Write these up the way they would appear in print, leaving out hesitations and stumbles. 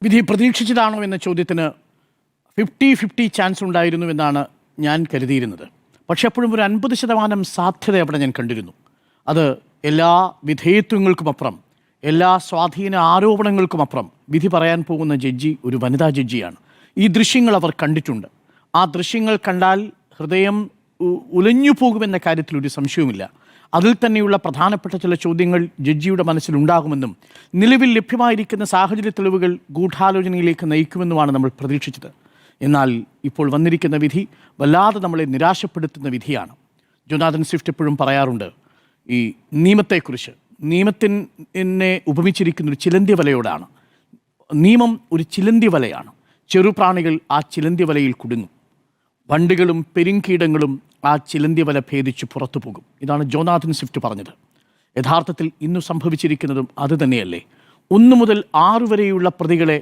വിധി പ്രതീക്ഷിച്ചതാണോ എന്ന ചോദ്യത്തിന് 50-50 ചാൻസ് ഉണ്ടായിരുന്നു എന്നാണ് ഞാൻ കരുതിയിരുന്നത്. പക്ഷെ അപ്പോഴും ഒരു 50% സാധ്യത അവിടെ ഞാൻ കണ്ടിരുന്നു. അത് എല്ലാ വിധേയത്വങ്ങൾക്കുമപ്പുറം, എല്ലാ സ്വാധീന ആരോപണങ്ങൾക്കുമപ്പുറം വിധി പറയാൻ പോകുന്ന ജഡ്ജി ഒരു വനിതാ ജഡ്ജിയാണ്. ഈ ദൃശ്യങ്ങൾ അവർ കണ്ടിട്ടുണ്ട്. ആ ദൃശ്യങ്ങൾ കണ്ടാൽ ഹൃദയം ഉലഞ്ഞു പോകുമെന്ന കാര്യത്തിൽ ഒരു സംശയവുമില്ല. അതിൽ തന്നെയുള്ള പ്രധാനപ്പെട്ട ചില ചോദ്യങ്ങൾ ജഡ്ജിയുടെ മനസ്സിലുണ്ടാകുമെന്നും നിലവിൽ ലഭ്യമായിരിക്കുന്ന സാഹചര്യ തെളിവുകൾ ഗൂഢാലോചനയിലേക്ക് നയിക്കുമെന്നുമാണ് നമ്മൾ പ്രതീക്ഷിച്ചത്. എന്നാൽ ഇപ്പോൾ വന്നിരിക്കുന്ന വിധി വല്ലാതെ നമ്മളെ നിരാശപ്പെടുത്തുന്ന വിധിയാണ്. ജോനാഥൻ സ്വിഫ്റ്റ് എപ്പോഴും പറയാറുണ്ട് ഈ നിയമത്തെക്കുറിച്ച്, നിയമത്തിനെ ഉപമിച്ചിരിക്കുന്ന ഒരു ചിലന്തി വലയോടാണ്. നിയമം ഒരു ചിലന്തി വലയാണ്. ചെറുപ്രാണികൾ ആ ചിലന്തി വലയിൽ കുടുങ്ങും. വണ്ടുകളും പെരുങ്കീടങ്ങളും ആ ചിലന്തി വല ഭേദിച്ച് പുറത്തു പോകും. ഇതാണ് ജോനാഥൻ സ്വിഫ്റ്റ് പറഞ്ഞത്. യഥാർത്ഥത്തിൽ ഇന്നു സംഭവിച്ചിരിക്കുന്നതും അത് തന്നെയല്ലേ? 1 മുതൽ 6 വരെയുള്ള പ്രതികളെ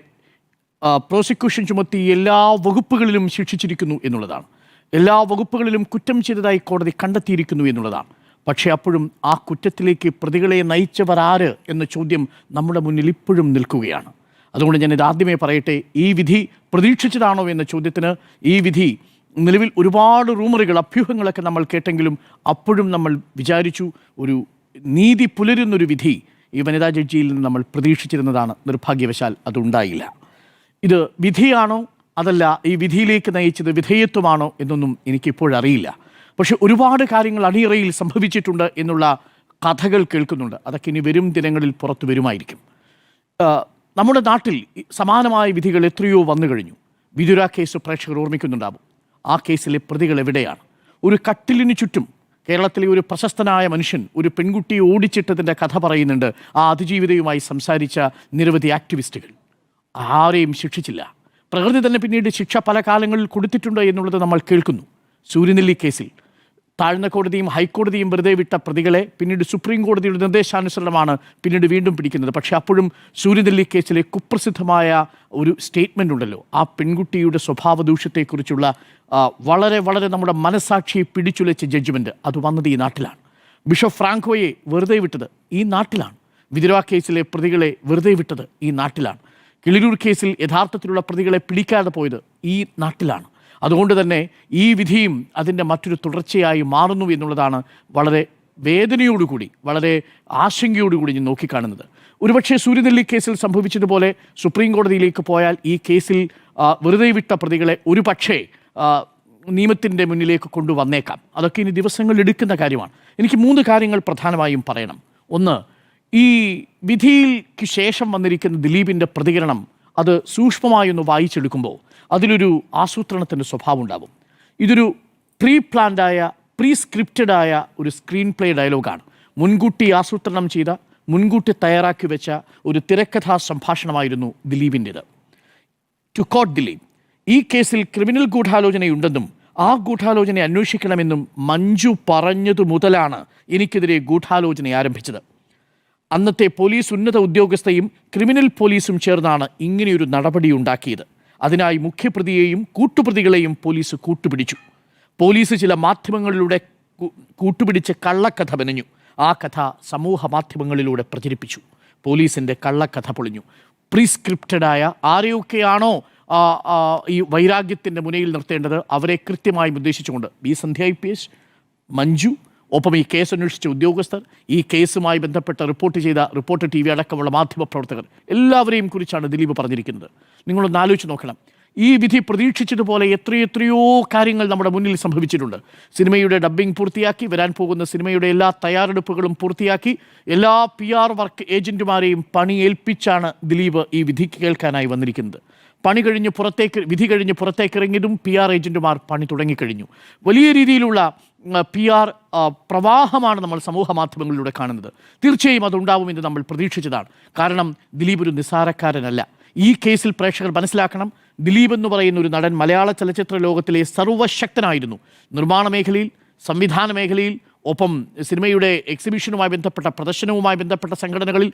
പ്രോസിക്യൂഷൻ ചുമത്തി എല്ലാ വകുപ്പുകളിലും ശിക്ഷിച്ചിരിക്കുന്നു എന്നുള്ളതാണ്. എല്ലാ വകുപ്പുകളിലും കുറ്റം ചെയ്തതായി കോടതി കണ്ടെത്തിയിരിക്കുന്നു എന്നുള്ളതാണ്. പക്ഷേ അപ്പോഴും ആ കുറ്റത്തിലേക്ക് പ്രതികളെ നയിച്ചവർ ആര് എന്ന ചോദ്യം നമ്മുടെ മുന്നിൽ ഇപ്പോഴും നിൽക്കുകയാണ്. അതുകൊണ്ട് ഞാൻ ഇതാദ്യമേ പറയട്ടെ, ഈ വിധി പ്രതീക്ഷിച്ചതാണോ എന്ന ചോദ്യത്തിന് ഈ വിധി നിലവിൽ ഒരുപാട് റൂമറുകൾ, അഭ്യൂഹങ്ങളൊക്കെ നമ്മൾ കേട്ടെങ്കിലും അപ്പോഴും നമ്മൾ വിചാരിച്ചു ഒരു നീതി പുലരുന്നൊരു വിധി ഈ വനിതാ ജഡ്ജിയിൽ നിന്ന് നമ്മൾ പ്രതീക്ഷിച്ചിരുന്നതാണ്. നിർഭാഗ്യവശാൽ അതുണ്ടായില്ല. ഇത് വിധിയാണോ അതല്ല ഈ വിധിയിലേക്ക് നയിച്ചത് വിധേയത്വമാണോ എന്നൊന്നും എനിക്കിപ്പോഴറിയില്ല. പക്ഷെ ഒരുപാട് കാര്യങ്ങൾ അണിയറയിൽ സംഭവിച്ചിട്ടുണ്ട് എന്നുള്ള കഥകൾ കേൾക്കുന്നുണ്ട്. അതൊക്കെ ഇനി വരും ദിനങ്ങളിൽ പുറത്തു വരുമായിരിക്കും. നമ്മുടെ നാട്ടിൽ സമാനമായ വിധികൾ എത്രയോ വന്നു കഴിഞ്ഞു. വിതുര കേസ് പ്രേക്ഷകർ ഓർമ്മിക്കുന്നുണ്ടാവും. ആ കേസിലെ പ്രതികൾ എവിടെയാണ്? ഒരു കട്ടിലിന് ചുറ്റും കേരളത്തിലെ ഒരു പ്രശസ്തനായ മനുഷ്യൻ ഒരു പെൺകുട്ടിയെ ഓടിച്ചിട്ടതിൻ്റെ കഥ പറയുന്നുണ്ട്. ആ അതിജീവിതയുമായി സംസാരിച്ച നിരവധി ആക്ടിവിസ്റ്റുകൾ ആരെയും ശിക്ഷിച്ചില്ല. പ്രകൃതി തന്നെ പിന്നീട് ശിക്ഷ പല കാലങ്ങളിൽ കൊടുത്തിട്ടുണ്ട് എന്നുള്ളത് നമ്മൾ കേൾക്കുന്നു. സൂര്യനെല്ലി കേസിൽ താഴ്ന്ന കോടതിയും ഹൈക്കോടതിയും വെറുതെ വിട്ട പ്രതികളെ പിന്നീട് സുപ്രീം കോടതിയുടെ നിർദ്ദേശാനുസരണമാണ് പിന്നീട് വീണ്ടും പിടിക്കുന്നത്. പക്ഷേ അപ്പോഴും സൂര്യനെല്ലി കേസിലെ കുപ്രസിദ്ധമായ ഒരു സ്റ്റേറ്റ്മെൻ്റ് ഉണ്ടല്ലോ, ആ പെൺകുട്ടിയുടെ സ്വഭാവ ദൂഷ്യത്തെക്കുറിച്ചുള്ള വളരെ വളരെ നമ്മുടെ മനസാക്ഷിയെ പിടിച്ചുലച്ച ജഡ്ജ്മെൻറ്റ്, അത് വന്നത് ഈ നാട്ടിലാണ്. ബിഷപ്പ് ഫ്രാങ്കോയെ വെറുതെ വിട്ടത് ഈ നാട്ടിലാണ്. വിതുര കേസിലെ പ്രതികളെ വെറുതെ വിട്ടത് ഈ നാട്ടിലാണ്. കിളിരൂർ കേസിൽ യഥാർത്ഥത്തിലുള്ള പ്രതികളെ പിടിക്കാതെ പോയത് ഈ നാട്ടിലാണ്. അതുകൊണ്ട് തന്നെ ഈ വിധിയും അതിൻ്റെ മറ്റൊരു തുടർച്ചയായി മാറുന്നു എന്നുള്ളതാണ് വളരെ വേദനയോടുകൂടി, വളരെ ആശങ്കയോടുകൂടി ഞാൻ നോക്കിക്കാണുന്നത്. ഒരുപക്ഷെ സൂര്യനെല്ലി കേസിൽ സംഭവിച്ചതുപോലെ സുപ്രീം കോടതിയിലേക്ക് പോയാൽ ഈ കേസിൽ വെറുതെ വിട്ട പ്രതികളെ ഒരു പക്ഷേ നിയമത്തിൻ്റെ മുന്നിലേക്ക് കൊണ്ടുവന്നേക്കാം. അതൊക്കെ ഇനി ദിവസങ്ങൾ എടുക്കുന്ന കാര്യമാണ്. എനിക്ക് 3 കാര്യങ്ങൾ പ്രധാനമായും പറയണം. ഒന്ന്, ഈ വിധിക്ക് ശേഷം വന്നിരിക്കുന്ന ദിലീപിൻ്റെ പ്രതികരണം അത് സൂക്ഷ്മമായൊന്ന് വായിച്ചെടുക്കുമ്പോൾ അതിലൊരു ആസൂത്രണത്തിൻ്റെ സ്വഭാവം ഉണ്ടാകും. ഇതൊരു പ്രീ പ്ലാൻഡായ, പ്രീ സ്ക്രിപ്റ്റഡായ ഒരു സ്ക്രീൻ പ്ലേ ഡയലോഗാണ്. മുൻകൂട്ടി ആസൂത്രണം ചെയ്ത, മുൻകൂട്ടി തയ്യാറാക്കി വെച്ച ഒരു തിരക്കഥാ സംഭാഷണമായിരുന്നു ദിലീപിൻ്റേത്. ടു കോട്ട് ദിലീപ്, ഈ കേസിൽ ക്രിമിനൽ ഗൂഢാലോചനയുണ്ടെന്നും ആ ഗൂഢാലോചന അന്വേഷിക്കണമെന്നും മഞ്ജു പറഞ്ഞതു മുതലാണ് എനിക്കെതിരെ ഗൂഢാലോചന ആരംഭിച്ചത്. അന്നത്തെ പോലീസ് ഉന്നത ഉദ്യോഗസ്ഥയും ക്രിമിനൽ പോലീസും ചേർന്നാണ് ഇങ്ങനെയൊരു നടപടി ഉണ്ടാക്കിയത്. അതിനായി മുഖ്യപ്രതിയെയും കൂട്ടുപ്രതികളെയും പോലീസ് കൂട്ടുപിടിച്ചു. പോലീസ് ചില മാധ്യമങ്ങളിലൂടെ കൂട്ടുപിടിച്ച് കള്ളക്കഥ മെനഞ്ഞു. ആ കഥ സമൂഹ മാധ്യമങ്ങളിലൂടെ പ്രചരിപ്പിച്ചു. പോലീസിൻ്റെ കള്ളക്കഥ പൊളിഞ്ഞു. പ്രീസ്ക്രിപ്റ്റഡായ ആരെയൊക്കെയാണോ ഈ വൈരാഗ്യത്തിൻ്റെ മുനയിൽ നിർത്തേണ്ടത് അവരെ കൃത്യമായി ഉദ്ദേശിച്ചുകൊണ്ട് സന്ധ്യ IPS, മഞ്ജു, ഒപ്പം ഈ കേസ് അന്വേഷിച്ച ഉദ്യോഗസ്ഥർ, ഈ കേസുമായി ബന്ധപ്പെട്ട് റിപ്പോർട്ട് ചെയ്ത റിപ്പോർട്ടർ TV അടക്കമുള്ള മാധ്യമപ്രവർത്തകർ, എല്ലാവരെയും കുറിച്ചാണ് ദിലീപ് പറഞ്ഞിരിക്കുന്നത്. നിങ്ങളൊന്ന് ആലോചിച്ച് നോക്കണം. ഈ വിധി പ്രതീക്ഷിച്ചതുപോലെ എത്രയെത്രയോ കാര്യങ്ങൾ നമ്മുടെ മുന്നിൽ സംഭവിച്ചിട്ടുണ്ട്. സിനിമയുടെ ഡബ്ബിംഗ് പൂർത്തിയാക്കി, വരാൻ പോകുന്ന സിനിമയുടെ എല്ലാ തയ്യാറെടുപ്പുകളും പൂർത്തിയാക്കി, എല്ലാ PR വർക്ക് ഏജൻറ്റുമാരെയും പണിയേൽപ്പിച്ചാണ് ദിലീപ് ഈ വിധി കേൾക്കാനായി വന്നിരിക്കുന്നത്. വിധി കഴിഞ്ഞ് പുറത്തേക്കിറങ്ങിയതും PR ഏജൻറ്റുമാർ പണി തുടങ്ങിക്കഴിഞ്ഞു. വലിയ രീതിയിലുള്ള PR പ്രവാഹമാണ് നമ്മൾ സമൂഹ മാധ്യമങ്ങളിലൂടെ കാണുന്നത്. തീർച്ചയായും അതുണ്ടാവുമെന്ന് നമ്മൾ പ്രതീക്ഷിച്ചതാണ്. കാരണം ദിലീപ് ഒരു നിസ്സാരക്കാരനല്ല. ഈ കേസിൽ പ്രേക്ഷകർ മനസ്സിലാക്കണം, ദിലീപ് എന്ന് പറയുന്ന ഒരു നടൻ മലയാള ചലച്ചിത്ര ലോകത്തിലെ സർവശക്തനായിരുന്നു. നിർമ്മാണ മേഖലയിൽ, സംവിധാന മേഖലയിൽ, ഒപ്പം സിനിമയുടെ എക്സിബിഷനുമായി ബന്ധപ്പെട്ട പ്രദർശനവുമായി ബന്ധപ്പെട്ട സംഘടനകളിൽ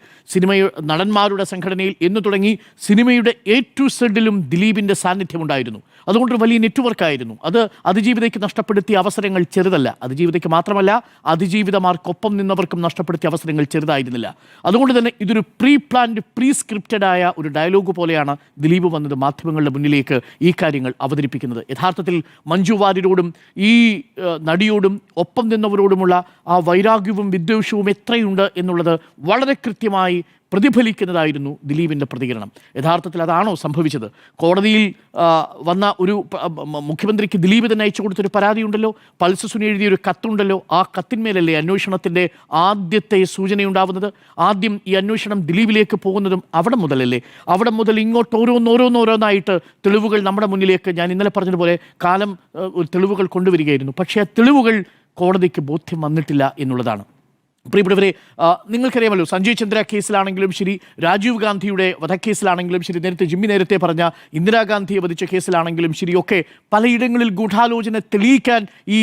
നടന്മാരുടെ സംഘടനയിൽ എന്ന് തുടങ്ങി സിനിമയുടെ A to Z-ലും ദിലീപിൻ്റെ സാന്നിധ്യമുണ്ടായിരുന്നു. അതുകൊണ്ട് വലിയ നെറ്റ്വർക്കായിരുന്നു. അത് അതിജീവിതയ്ക്ക് നഷ്ടപ്പെടുത്തിയ അവസരങ്ങൾ ചെറുതല്ല. അതിജീവിതയ്ക്ക് മാത്രമല്ല, അതിജീവിതമാർക്കൊപ്പം നിന്നവർക്കും നഷ്ടപ്പെടുത്തിയ അവസരങ്ങൾ ചെറുതായിരുന്നില്ല. അതുകൊണ്ട് തന്നെ ഇതൊരു പ്രീ സ്ക്രിപ്റ്റഡായ ഒരു ഡയലോഗ് പോലെയാണ് ദിലീപ് വന്നത് മാധ്യമങ്ങളുടെ മുന്നിലേക്ക് ഈ കാര്യങ്ങൾ അവതരിപ്പിക്കുന്നത്. യഥാർത്ഥത്തിൽ മഞ്ജു വാര്യരോടും ഈ നടിയോടും ഒപ്പം നിന്നവരോടുമുള്ള ആ വൈരാഗ്യവും വിദ്വേഷവും എത്രയുണ്ട് എന്നുള്ളത് വളരെ കൃത്യമായി പ്രതിഫലിക്കുന്നതായിരുന്നു ദിലീപിൻ്റെ പ്രതികരണം. യഥാർത്ഥത്തിൽ അതാണോ സംഭവിച്ചത്? കോടതിയിൽ വന്ന ഒരു മുഖ്യമന്ത്രിക്ക് ദിലീപ് തന്നെ അയച്ചു കൊടുത്തൊരു പരാതിയുണ്ടല്ലോ, പൾസ് സുനി എഴുതിയൊരു കത്തുണ്ടല്ലോ. ആ കത്തിന്മേലല്ലേ അന്വേഷണത്തിൻ്റെ ആദ്യത്തെ സൂചനയുണ്ടാവുന്നത്? ആദ്യം ഈ അന്വേഷണം ദിലീപിലേക്ക് പോകുന്നതും അവിടെ മുതലല്ലേ? അവിടെ മുതൽ ഇങ്ങോട്ട് ഓരോന്നോരോന്നായിട്ട് തെളിവുകൾ നമ്മുടെ മുന്നിലേക്ക്, ഞാൻ ഇന്നലെ പറഞ്ഞതുപോലെ കാലം തെളിവുകൾ കൊണ്ടുവരികയായിരുന്നു. പക്ഷേ ആ തെളിവുകൾ കോടതിക്ക് ബോധ്യം വന്നിട്ടില്ല എന്നുള്ളതാണ്. പ്രിയപ്പെട്ടവരെ, നിങ്ങൾക്കറിയാമല്ലോ, സഞ്ജയ് ചന്ദ്ര കേസിലാണെങ്കിലും ശരി, രാജീവ് ഗാന്ധിയുടെ വധക്കേസിലാണെങ്കിലും ശരി, നേരത്തെ പറഞ്ഞ ഇന്ദിരാഗാന്ധിയെ വധിച്ച കേസിലാണെങ്കിലും ശരി, ഒക്കെ പലയിടങ്ങളിൽ ഗൂഢാലോചന തെളിയിക്കാൻ ഈ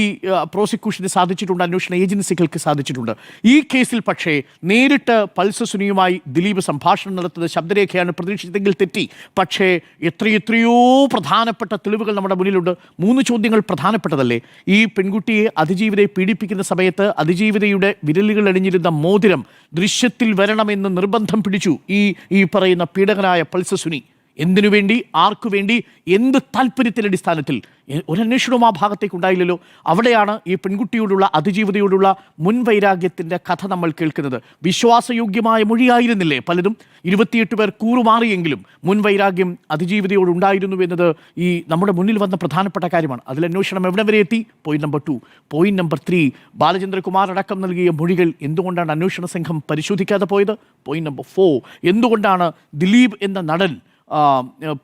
പ്രോസിക്യൂഷന് സാധിച്ചിട്ടുണ്ട്, അന്വേഷണ ഏജൻസികൾക്ക് സാധിച്ചിട്ടുണ്ട്. ഈ കേസിൽ പക്ഷേ നേരിട്ട് പൾസ് സുനിയുമായി ദിലീപ് സംഭാഷണം നടത്തുന്നത് ശബ്ദരേഖയാണ് പ്രതീക്ഷിച്ചതെങ്കിൽ തെറ്റി. പക്ഷേ എത്രയോ പ്രധാനപ്പെട്ട തെളിവുകൾ നമ്മുടെ മുന്നിലുണ്ട്. 3 ചോദ്യങ്ങൾ പ്രധാനപ്പെട്ടതല്ലേ? ഈ പെൺകുട്ടിയെ അതിജീവിതയെ പീഡിപ്പിക്കുന്ന സമയത്ത് അതിജീവിതയുടെ വിരലുകൾ അണിഞ്ഞിരുന്ന മോതിരം ദൃശ്യത്തിൽ വരണമെന്ന് നിർബന്ധം പിടിച്ചു ഈ പറയുന്ന പീഡകനായ പൾസ് സുനി. എന്തിനു വേണ്ടി, ആർക്കു വേണ്ടി, എന്ത് താല്പര്യത്തിൻ്റെ അടിസ്ഥാനത്തിൽ? ഒരന്വേഷണവും ആ ഭാഗത്തേക്ക് ഉണ്ടായില്ലല്ലോ. അവിടെയാണ് ഈ പെൺകുട്ടിയോടുള്ള അതിജീവിതയോടുള്ള മുൻവൈരാഗ്യത്തിൻ്റെ കഥ നമ്മൾ കേൾക്കുന്നത്. വിശ്വാസയോഗ്യമായ മൊഴിയായിരുന്നില്ലേ പലതും? 28 പേർ കൂറുമാറിയെങ്കിലും മുൻവൈരാഗ്യം അതിജീവിതയോടുണ്ടായിരുന്നു എന്നത് ഈ നമ്മുടെ മുന്നിൽ വന്ന പ്രധാനപ്പെട്ട കാര്യമാണ്. അതിൽ അന്വേഷണം എവിടെ വരെ എത്തി? Point number 2. Point number 3, Balachandrakumar അടക്കം നൽകിയ മൊഴികൾ എന്തുകൊണ്ടാണ് അന്വേഷണ സംഘം പരിശോധിക്കാതെ പോയത്? പോയിന്റ് നമ്പർ 4, എന്തുകൊണ്ടാണ് ദിലീപ് എന്ന നടൻ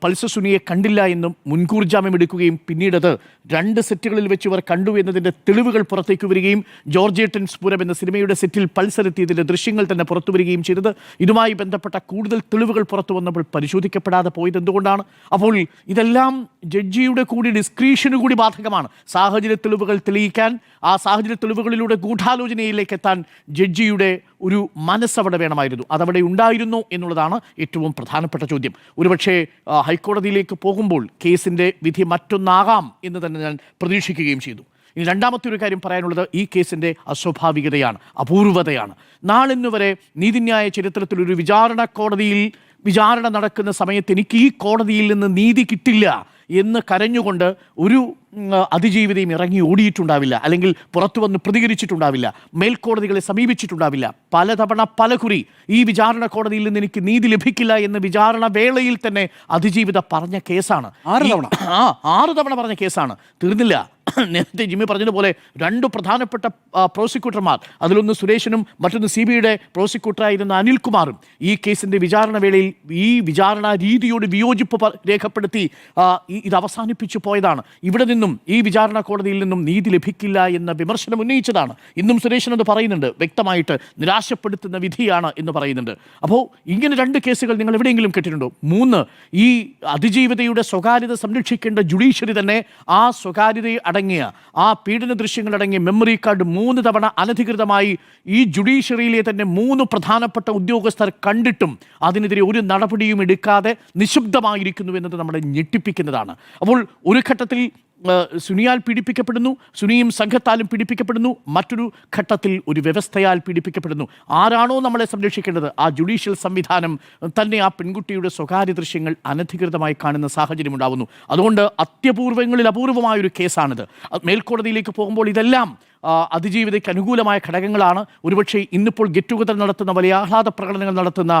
പൾസ് സുനിയെ കണ്ടില്ല എന്നും മുൻകൂർ ജാമ്യം എടുക്കുകയും പിന്നീടത് 2 സെറ്റുകളിൽ വെച്ച് ഇവർ കണ്ടു എന്നതിൻ്റെ തെളിവുകൾ പുറത്തേക്ക് വരികയും ജോർജേട്ടൻ സ്ഫുരം എന്ന സിനിമയുടെ സെറ്റിൽ പൾസറെത്തിയതിൻ്റെ ദൃശ്യങ്ങൾ തന്നെ പുറത്തു വരികയും ചെയ്തത്? ഇതുമായി ബന്ധപ്പെട്ട കൂടുതൽ തെളിവുകൾ പുറത്തു വന്നപ്പോൾ പരിശോധിക്കപ്പെടാതെ പോയത് എന്തുകൊണ്ടാണ്? അപ്പോൾ ഇതെല്ലാം ജഡ്ജിയുടെ കൂടി ഡിസ്ക്രീഷന് കൂടി ബാധകമാണ്. സാഹചര്യ തെളിവുകൾ തെളിയിക്കാൻ, ആ സാഹചര്യ തെളിവുകളിലൂടെ ഗൂഢാലോചനയിലേക്ക് എത്താൻ ജഡ്ജിയുടെ ഒരു മനസ്സവിടെ വേണമായിരുന്നു. അതവിടെ ഉണ്ടായിരുന്നോ എന്നുള്ളതാണ് ഏറ്റവും പ്രധാനപ്പെട്ട ചോദ്യം. ഒരുപക്ഷെ ഹൈക്കോടതിയിലേക്ക് പോകുമ്പോൾ കേസിൻ്റെ വിധി മറ്റൊന്നാകാം എന്ന് തന്നെ ഞാൻ പ്രതീക്ഷിക്കുകയും ചെയ്തു. ഇനി രണ്ടാമത്തെ ഒരു കാര്യം പറയാനുള്ളത് ഈ കേസിൻ്റെ അസ്വാഭാവികതയാണ്, അപൂർവതയാണ്. നാളിന്ന് വരെ നീതിന്യായ ചരിത്രത്തിൽ ഒരു വിചാരണ കോടതിയിൽ വിചാരണ നടക്കുന്ന സമയത്ത് എനിക്ക് ഈ കോടതിയിൽ നിന്ന് നീതി കിട്ടില്ല എന്ന് കരഞ്ഞുകൊണ്ട് ഒരു അതിജീവിതയും ഇറങ്ങി ഓടിയിട്ടുണ്ടാവില്ല, അല്ലെങ്കിൽ പുറത്തു വന്ന് പ്രതികരിച്ചിട്ടുണ്ടാവില്ല, മേൽക്കോടതികളെ സമീപിച്ചിട്ടുണ്ടാവില്ല. പലതവണ പലകുറി ഈ വിചാരണ കോടതിയിൽ നിന്ന് എനിക്ക് നീതി ലഭിക്കില്ല എന്ന് വിചാരണ വേളയിൽ തന്നെ അതിജീവിത പറഞ്ഞ കേസാണ്. 6 തവണ പറഞ്ഞ കേസാണ്. തീർന്നില്ല. നേരത്തെ ജിമ്മി പറഞ്ഞതുപോലെ 2 പ്രധാനപ്പെട്ട പ്രോസിക്യൂട്ടർമാർ, അതിലൊന്ന് സുരേഷനും മറ്റൊന്ന് CBIയുടെ പ്രോസിക്യൂട്ടറായിരുന്ന അനിൽകുമാറും ഈ കേസിൻ്റെ വിചാരണ വേളയിൽ ഈ വിചാരണ രീതിയോട് വിയോജിപ്പ് രേഖപ്പെടുത്തി ഇത് അവസാനിപ്പിച്ചു പോയതാണ്. ഇവിടെ നിന്നും ഈ വിചാരണ കോടതിയിൽ നിന്നും നീതി ലഭിക്കില്ല എന്ന വിമർശനം ഉന്നയിച്ചതാണ്. ഇന്നും സുരേഷൻ അത് പറയുന്നുണ്ട് വ്യക്തമായിട്ട്, നിരാശപ്പെടുത്തുന്ന വിധിയാണ് എന്ന് പറയുന്നുണ്ട്. അപ്പോൾ ഇങ്ങനെ 2 കേസുകൾ നിങ്ങൾ എവിടെയെങ്കിലും കേട്ടിട്ടുണ്ടോ? 3, ഈ അതിജീവിതയുടെ സ്വകാര്യത സംരക്ഷിക്കേണ്ട ജുഡീഷ്യറി തന്നെ ആ സ്വകാര്യതയെ അടങ്ങിയ ആ പീഡന ദൃശ്യങ്ങളടങ്ങിയ മെമ്മറി കാർഡ് 3 തവണ അനധികൃതമായി ഈ ജുഡീഷ്യറിയിലെ തന്നെ 3 പ്രധാനപ്പെട്ട ഉദ്യോഗസ്ഥർ കണ്ടിട്ടും അതിനെതിരെ ഒരു നടപടിയും എടുക്കാതെ നിശബ്ദമായിരിക്കുന്നു എന്നത് നമ്മളെ ഞെട്ടിപ്പിക്കുന്നതാണ്. അപ്പോൾ ഒരു ഘട്ടത്തിൽ സുനിയാൽ പീഡിപ്പിക്കപ്പെടുന്നു, സുനിയും സംഘത്താലും പീഡിപ്പിക്കപ്പെടുന്നു, മറ്റൊരു ഘട്ടത്തിൽ ഒരു വ്യവസ്ഥയാൽ പീഡിപ്പിക്കപ്പെടുന്നു. ആരാണോ നമ്മളെ സംരക്ഷിക്കേണ്ടത് ആ ജുഡീഷ്യൽ സംവിധാനം തന്നെ ആ പെൺകുട്ടിയുടെ സ്വകാര്യ ദൃശ്യങ്ങൾ അനധികൃതമായി കാണുന്ന സാഹചര്യം ഉണ്ടാകുന്നു. അതുകൊണ്ട് അത്യപൂർവങ്ങളിൽ അപൂർവമായൊരു കേസാണിത്. മേൽക്കോടതിയിലേക്ക് പോകുമ്പോൾ ഇതെല്ലാം അതിജീവിതയ്ക്ക് അനുകൂലമായ ഘടകങ്ങളാണ്. ഒരുപക്ഷെ ഇന്നിപ്പോൾ ഗെറ്റ് ടുഗദർ നടത്തുന്ന വലിയ ആഹ്ലാദ പ്രകടനങ്ങൾ നടത്തുന്ന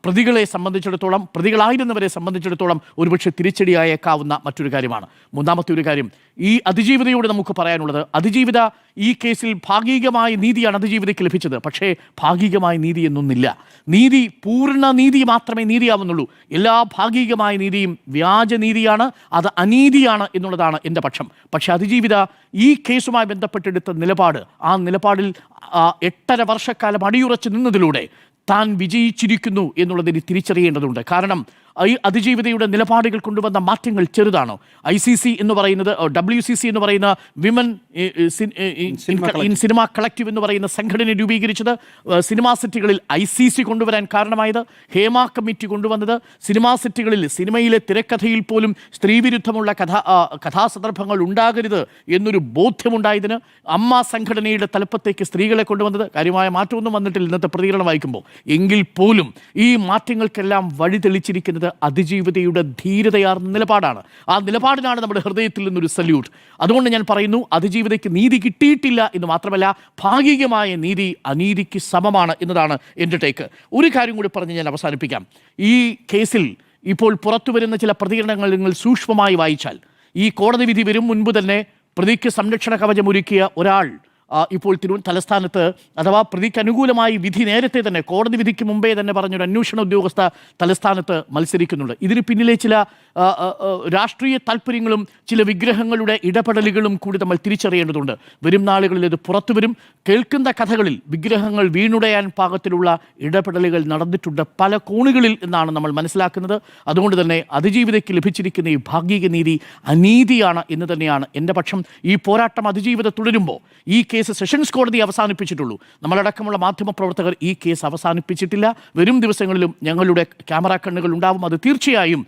പ്രതികളെ സംബന്ധിച്ചിടത്തോളം, പ്രതികളായിരുന്നവരെ സംബന്ധിച്ചിടത്തോളം ഒരുപക്ഷെ തിരിച്ചടിയായേക്കാവുന്ന മറ്റൊരു കാര്യമാണ്. മൂന്നാമത്തെ ഒരു കാര്യം, ഈ അതിജീവിതയോട് നമുക്ക് പറയാനുള്ളത്, അതിജീവിത ഈ കേസിൽ ഭാഗികമായ നീതിയാണ് അതിജീവിതയ്ക്ക് ലഭിച്ചത്. പക്ഷേ ഭാഗികമായ നീതി എന്നൊന്നില്ല. നീതി, പൂർണ്ണ നീതി മാത്രമേ നീതിയാവുന്നുള്ളൂ. എല്ലാ ഭാഗികമായ നീതിയും വ്യാജനീതിയാണ്, അത് അനീതിയാണ് എന്നുള്ളതാണ് എൻ്റെ പക്ഷം. പക്ഷേ അതിജീവിത ഈ കേസുമായി ബന്ധപ്പെട്ടെടുത്ത നിലപാട്, ആ നിലപാടിൽ 8.5 വർഷക്കാലം അടിയുറച്ച് നിന്നതിലൂടെ താൻ വിജയിച്ചിരിക്കുന്നു എന്നുള്ളതിന് തിരിച്ചറിയേണ്ടതുണ്ട്. കാരണം ഈ അതിജീവിതയുടെ നിലപാടുകൾ കൊണ്ടുവന്ന മാറ്റങ്ങൾ ചെറുതാണോ? ICC എന്ന് പറയുന്നത്, WCC എന്ന് പറയുന്ന വിമൻ ഇൻ സിനിമ കളക്റ്റീവ് എന്ന് പറയുന്ന സംഘടന രൂപീകരിച്ചത്, സിനിമാ സെറ്റുകളിൽ ICC കൊണ്ടുവരാൻ കാരണമായത്, ഹേമ കമ്മിറ്റി കൊണ്ടുവന്നത്, സിനിമാ സെറ്റുകളിൽ സിനിമയിലെ തിരക്കഥയിൽ പോലും സ്ത്രീവിരുദ്ധമുള്ള കഥാസന്ദർഭങ്ങൾ ഉണ്ടാകരുത് എന്നൊരു ബോധ്യമുണ്ടായതിന്, അമ്മ സംഘടനയുടെ തലപ്പത്തേക്ക് സ്ത്രീകളെ കൊണ്ടുവന്നത്. കാര്യമായ മാറ്റമൊന്നും വന്നിട്ടില്ല ഇന്നത്തെ പ്രതികരണം വായിക്കുമ്പോൾ. എങ്കിൽ പോലും ഈ മാറ്റങ്ങൾക്കെല്ലാം വഴി തെളിച്ചിരിക്കുന്നത് അതിജീവിതയുടെ ധീരതയാർന്ന നിലപാടാണ്. ആ നിലപാടിനാണ് നമ്മുടെ ഹൃദയത്തിൽ നിന്നൊരു സല്യൂട്ട്. അതുകൊണ്ട് ഞാൻ പറയുന്നു, അതിജീവിതയ്ക്ക് നീതി കിട്ടിയിട്ടില്ല എന്ന് മാത്രമല്ല, ഭാഗികമായ നീതി അനീതിക്ക് സമമാണ് എന്നതാണ് എൻ്റെ ടേക്ക്. ഒരു കാര്യം കൂടി പറഞ്ഞ് ഞാൻ അവസാനിപ്പിക്കാം. ഈ കേസിൽ ഇപ്പോൾ പുറത്തു വരുന്ന ചില പ്രതികരണങ്ങൾ നിങ്ങൾ സൂക്ഷ്മമായി വായിച്ചാൽ, ഈ കോടതി വിധി വരും മുൻപ് തന്നെ പ്രതിക്ക് സംരക്ഷണ കവചം ഒരുക്കിയ ഒരാൾ ഇപ്പോൾ തലസ്ഥാനത്ത്, അഥവാ പ്രതിക്ക് അനുകൂലമായി വിധി നേരത്തെ തന്നെ, കോടതി വിധിക്ക് മുമ്പേ തന്നെ പറഞ്ഞൊരു അന്വേഷണ ഉദ്യോഗസ്ഥ തലസ്ഥാനത്ത് മത്സരിക്കുന്നുണ്ട്. ഇതിന് പിന്നിലെ ചില രാഷ്ട്രീയ താല്പര്യങ്ങളും ചില വിഗ്രഹങ്ങളുടെ ഇടപെടലുകളും കൂടി നമ്മൾ തിരിച്ചറിയേണ്ടതുണ്ട്. വരും നാളുകളിൽ ഇത് പുറത്തു വരും. കേൾക്കുന്ന കഥകളിൽ വിഗ്രഹങ്ങൾ വീണുടയാൻ പാകത്തിലുള്ള ഇടപെടലുകൾ നടന്നിട്ടുണ്ട് പല കോണുകളിൽ എന്നാണ് നമ്മൾ മനസ്സിലാക്കുന്നത്. അതുകൊണ്ട് തന്നെ അതിജീവിതയ്ക്ക് ലഭിച്ചിരിക്കുന്ന ഈ ഭാഗിക നീതി അനീതിയാണ് എന്ന് തന്നെയാണ് എൻ്റെ പക്ഷം. ഈ പോരാട്ടം അതിജീവിത തുടരുമ്പോൾ, ഈ കേസ് സെഷൻസ് കോടതി അവസാനിപ്പിച്ചിട്ടുള്ളൂ. നമ്മളടക്കമുള്ള മാധ്യമപ്രവർത്തകർ ഈ കേസ് അവസാനിപ്പിച്ചിട്ടില്ല. വരും ദിവസങ്ങളിലും ഞങ്ങളുടെ ക്യാമറ കണ്ണുകൾ ഉണ്ടാവും. അത് തീർച്ചയായും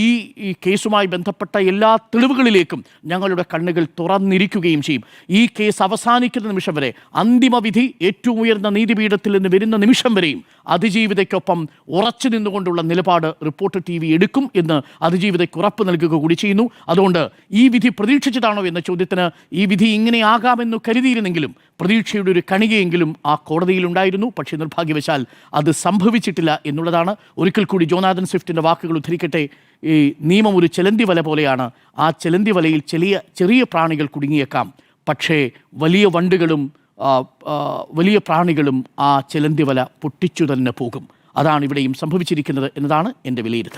ഈ കേസുമായി ബന്ധപ്പെട്ട എല്ലാ തെളിവുകളിലേക്കും ഞങ്ങളുടെ കണ്ണുകൾ തുറന്നിരിക്കുകയും ചെയ്യും. ഈ കേസ് അവസാനിക്കുന്ന നിമിഷം വരെ, അന്തിമ വിധി ഏറ്റവും ഉയർന്ന നീതിപീഠത്തിൽ നിന്ന് വരുന്ന നിമിഷം വരെയും അതിജീവിതയ്ക്കൊപ്പം ഉറച്ചു നിന്നുകൊണ്ടുള്ള നിലപാട് റിപ്പോർട്ടർ TV എടുക്കും എന്ന് അതിജീവിതയ്ക്ക് ഉറപ്പ് നൽകുക കൂടി ചെയ്യുന്നു. അതുകൊണ്ട് ഈ വിധി പ്രതീക്ഷിച്ചതാണോ എന്ന ചോദ്യത്തിന്, ഈ വിധി ഇങ്ങനെയാകാമെന്ന് കരുതിയിരുന്നെങ്കിലും പ്രതീക്ഷയുടെ ഒരു കണികയെങ്കിലും ആ കോടതിയിലുണ്ടായിരുന്നു. പക്ഷേ നിർഭാഗ്യവശാൽ അത് സംഭവിച്ചിട്ടില്ല എന്നുള്ളതാണ്. ഒരിക്കൽ കൂടി ജോനാഥൻ സ്വിഫ്റ്റിൻ്റെ വാക്കുകൾ ഉദ്ധരിക്കട്ടെ. ഈ നിയമം ഒരു ചെലന്തി വല പോലെയാണ്. ആ ചെലന്തി വലയിൽ ചെറിയ പ്രാണികൾ കുടുങ്ങിയേക്കാം, പക്ഷേ വലിയ വണ്ടുകളും വലിയ പ്രാണികളും ആ ചെലന്തി വല പൊട്ടിച്ചു തന്നെ പോകും. അതാണ് ഇവിടെയും സംഭവിച്ചിരിക്കുന്നത് എന്നതാണ് എൻ്റെ വിലയിരുത്തൽ.